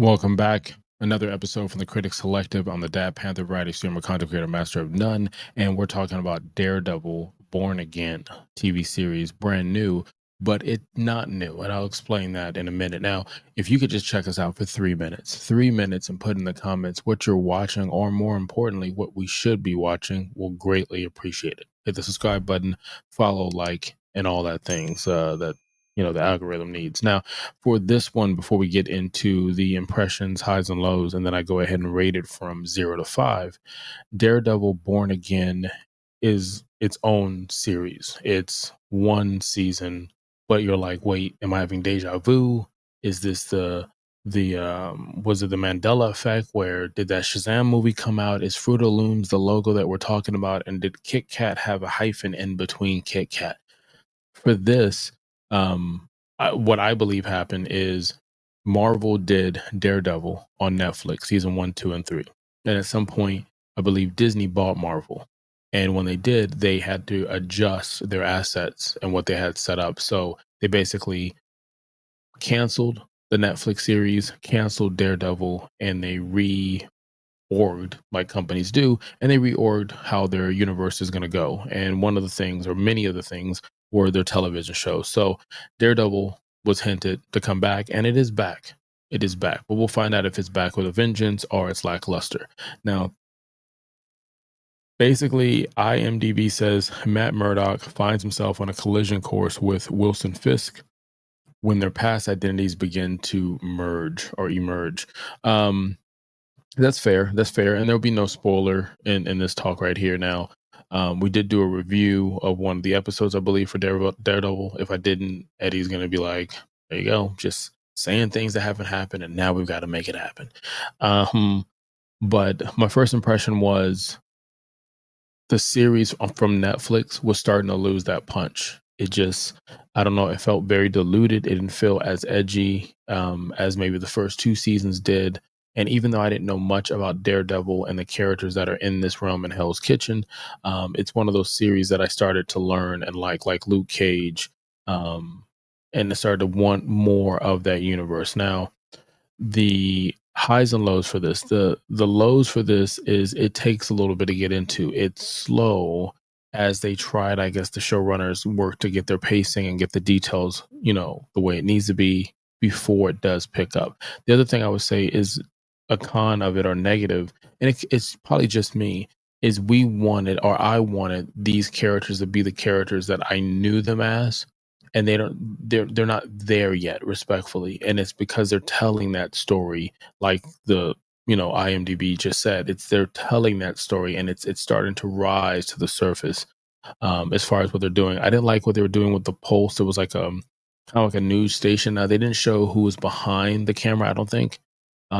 Welcome back. Another episode from the Critics Collective on the Panther variety streamer, content creator, master of none. And we're talking about Daredevil Born Again TV series, brand new, but it's not new. And I'll explain that in a minute. Now, if you could just check us out for 3 minutes, and put in the comments what you're watching, or more importantly, what we should be watching, we'll greatly appreciate it. Hit the subscribe button, follow, like, and all that things that the algorithm needs. Now, for this one, before we get into the impressions, highs and lows, and then I go ahead and rate it from 0 to 5, Daredevil Born Again is its own series. It's one season, but you're like, wait, am I having deja vu? Is this the was it the Mandela effect? Where did that Shazam movie come out? Is Fruit of the Looms the logo that we're talking about? And did Kit Kat have a hyphen in between Kit Kat? For this, what I believe happened is Marvel did Daredevil on Netflix, season 1, 2, and 3. And at some point, I believe Disney bought Marvel. And when they did, they had to adjust their assets and what they had set up. So they basically canceled the Netflix series, canceled Daredevil, and they reorged like companies do, and they reorged how their universe is going to go. And one of the things, or many of the things, were their television shows. So Daredevil was hinted to come back, and it is back. It is back, but we'll find out if it's back with a vengeance or it's lackluster. Now, basically, IMDB says Matt Murdock finds himself on a collision course with Wilson Fisk when their past identities begin to merge or emerge. That's fair. That's fair. And there'll be no spoiler in this talk right here now. We did do a review of one of the episodes, I believe, for Daredevil. If I didn't, Eddie's going to be like, there you go, just saying things that haven't happened, and now we've got to make it happen. But my first impression was the series from Netflix was starting to lose that punch. It just, I don't know, it felt very diluted. It didn't feel as edgy as maybe the first 2 seasons did. And even though I didn't know much about Daredevil and the characters that are in this realm in Hell's Kitchen, it's one of those series that I started to learn and like Luke Cage, and I started to want more of that universe. Now, the highs and lows for this, the lows for this is it takes a little bit to get into. It's slow as they tried, I guess the showrunners work to get their pacing and get the details, the way it needs to be before it does pick up. The other thing I would say is a con of it or negative, and it's probably just me, is we wanted, or I wanted, these characters to be the characters that I knew them as, and they're not there yet, respectfully. And it's because they're telling that story, like the IMDb just said. They're telling that story, and it's starting to rise to the surface. As far as what they're doing, I didn't like what they were doing with the Pulse. It was like kind of like a news station. Now, they didn't show who was behind the camera, I don't think,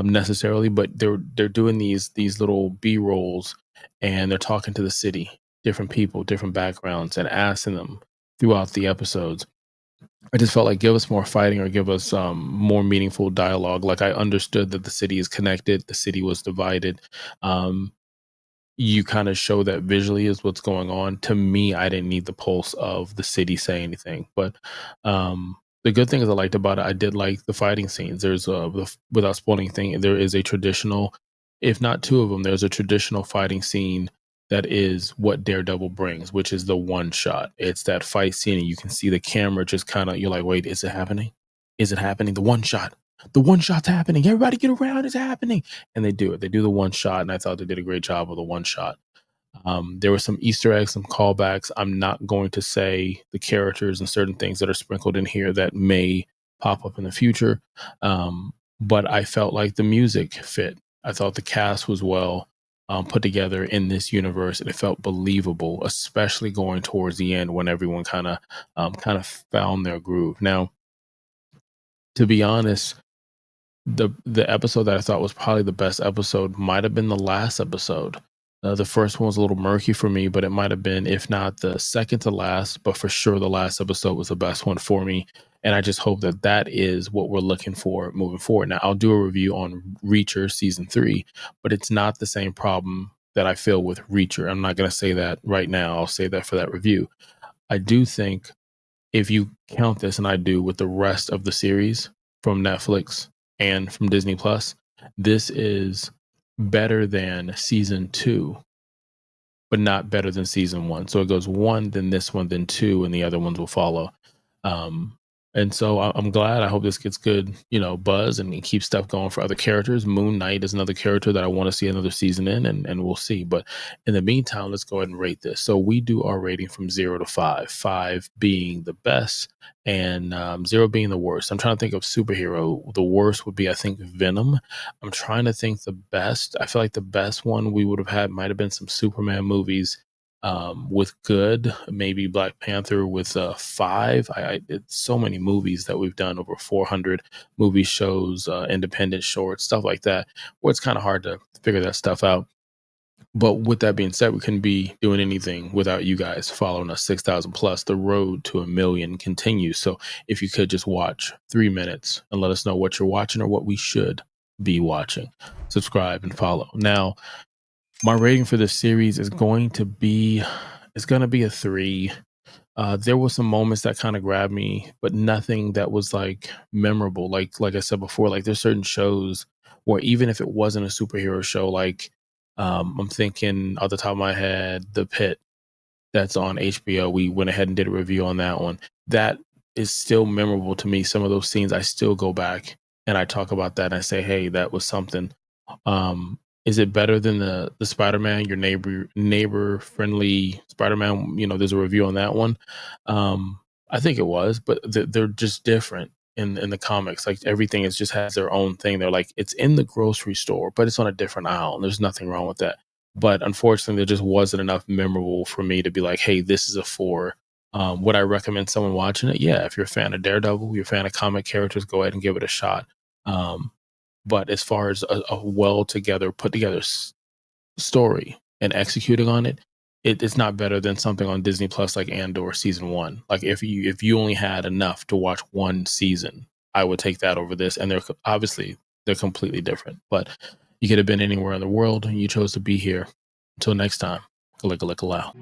necessarily, but they're doing these little B-rolls, and they're talking to the city, different people, different backgrounds, and asking them throughout the episodes. I just felt like, give us more fighting, or give us more meaningful dialogue. Like, I understood that the city is connected, the city was divided. You kind of show that visually is what's going on. To me, I didn't need the pulse of the city saying anything. But the good things I liked about it, I did like the fighting scenes. There's without spoiling thing, there is a traditional, if not two of them, there's a traditional fighting scene that is what Daredevil brings, which is the one shot. It's that fight scene, and you can see the camera just kind of, you're like, wait, is it happening? Is it happening? The one shot. The one shot's happening. Everybody get around. It's happening. And they do it. They do the one shot, and I thought they did a great job of the one shot. There were some Easter eggs, some callbacks. I'm not going to say the characters and certain things that are sprinkled in here that may pop up in the future. But I felt like the music fit. I thought the cast was well put together in this universe, and it felt believable, especially going towards the end when everyone kind of found their groove. Now, to be honest, the episode that I thought was probably the best episode might have been the last episode. The first one was a little murky for me, but it might have been, if not the second to last, but for sure the last episode was the best one for me. And I just hope that that is what we're looking for moving forward. Now, I'll do a review on Reacher season 3, but it's not the same problem that I feel with Reacher. I'm not going to say that right now. I'll say that for that review. I do think, if you count this, and I do, with the rest of the series from Netflix, and from Disney Plus, this is better than season 2, but not better than season 1. So it goes 1, then this one, then 2, and the other ones will follow. Um, and so I'm glad. I hope this gets good, buzz and it keeps stuff going for other characters. Moon Knight is another character that I want to see another season in, and we'll see. But in the meantime, let's go ahead and rate this. So we do our rating from 0 to 5, 5 being the best and 0 being the worst. I'm trying to think of superhero. The worst would be, I think, Venom. I'm trying to think the best. I feel like the best one we would have had might have been some Superman movies with good, maybe Black Panther with 5. It's so many movies that we've done, over 400 movie shows, independent shorts, stuff like that, where it's kind of hard to figure that stuff out. But with that being said, we couldn't be doing anything without you guys following us. 6,000 plus. The road to 1,000,000 continues. So if you could just watch 3 minutes and let us know what you're watching or what we should be watching, subscribe and follow. Now, my rating for this series is going to be a 3. There were some moments that kind of grabbed me, but nothing that was like memorable. Like I said before, like there's certain shows where even if it wasn't a superhero show, like I'm thinking off the top of my head, The Pit that's on HBO. We went ahead and did a review on that one. That is still memorable to me. Some of those scenes I still go back and I talk about that and I say, hey, that was something. Is it better than the Spider-Man, your neighbor friendly Spider-Man? There's a review on that one. I think it was, but they're just different in the comics. Like everything is just has their own thing. They're like it's in the grocery store, but it's on a different aisle. And there's nothing wrong with that. But unfortunately, there just wasn't enough memorable for me to be like, hey, this is a 4. Would I recommend someone watching it? Yeah, if you're a fan of Daredevil, you're a fan of comic characters, go ahead and give it a shot. Um, but as far as a well together, put together story and executing on it, it's not better than something on Disney Plus like Andor season 1. Like if you only had enough to watch one season, I would take that over this. And they're completely different. But you could have been anywhere in the world and you chose to be here. Until next time, kalika loud.